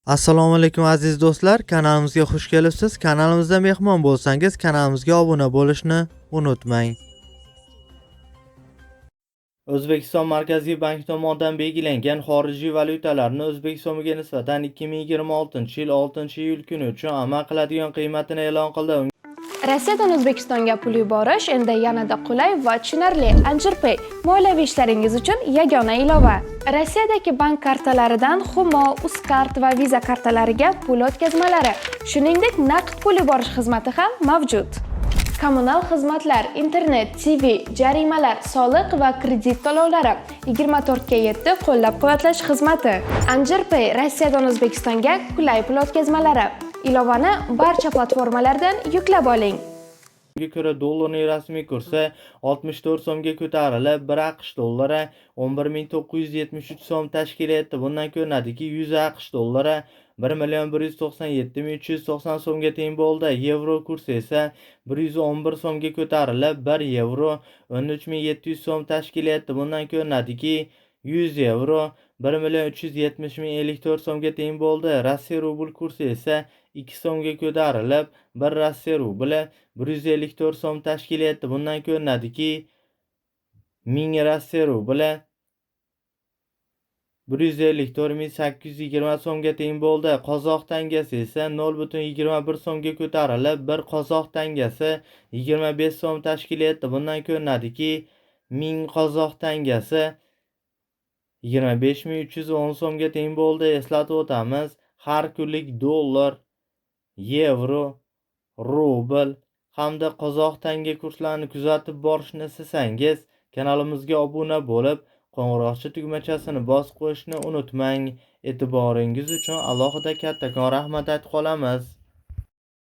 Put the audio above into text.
Assalomu alaykum aziz do'stlar, kanalimizga xush kelibsiz. Kanalimizda mehmon bo'lsangiz, kanalimizga obuna bo'lishni unutmang. O'zbekiston Markaziy banki tomonidan belgilangan xorijiy valyutalarni O'zbek so'miga nisbatan 2026-yil 6-iyul kuni uchun amal qiladigan qiymatini e'lon qildi. Rossiyadan O'zbekistonga pul yuborish endi yanada qulay va tushunarli. Anjirpay moliyaviy ishlaringiz uchun yagona ilova. Rossiyadagi bank kartalaridan Humo, Uzkart va Visa kartalariga pul o'tkazmalari, shuningdek naqd pul yuborish xizmati ham mavjud. Kommunal xizmatlar, internet, TV, jarimalar, soliq va kredit to'lovlari 24/7 qo'llab-quvvatlash xizmati. Anjirpay Rossiyadan O'zbekistonga qulay pul o'tkazmalari. Ilovani barcha platformalardan yuklab oling. Unga ko'ra dollarning rasmiy kursi 64 so'mga ko'tarilib, 1 AQSh dollari 11973 so'm tashkil etdi. Bundan ko'rinadiki, 100 AQSh dollari 1,197,390 so'mga teng bo'ldi. Yevro kursi esa 111 so'mga ko'tarilib, 1 yevro 13700 so'm tashkil etdi. Bundan ko'rinadiki, 100 yevro 1,370,054 so'mga teng bo'ldi. Rossiya rubl kursi esa 2 so'mga ko'tarilib, 1 Rossiya rubli 154 so'm tashkil etdi. Bundan ko'rinadiki, 1000 Rossiya rubli 154,820 so'mga teng bo'ldi. Qozoq tangasi esa 0,21 so'mga ko'tarilib, 1 qozoq tangasi 25 so'm tashkil etdi. Bundan ko'rinadiki, 1000 qozoq tangasi 25310 so'mga teng bo'ldi. Eslatib o'tamiz, har kunlik dollar, yevro, rubl hamda qozoq tanga kurslarini kuzatib borishni istasangiz, kanalimizga obuna bo'lib, qo'ng'iroqcha tugmachasini bosib qo'yishni unutmang. E'tiboringiz uchun alohida kattakon rahmat aytib qolamiz.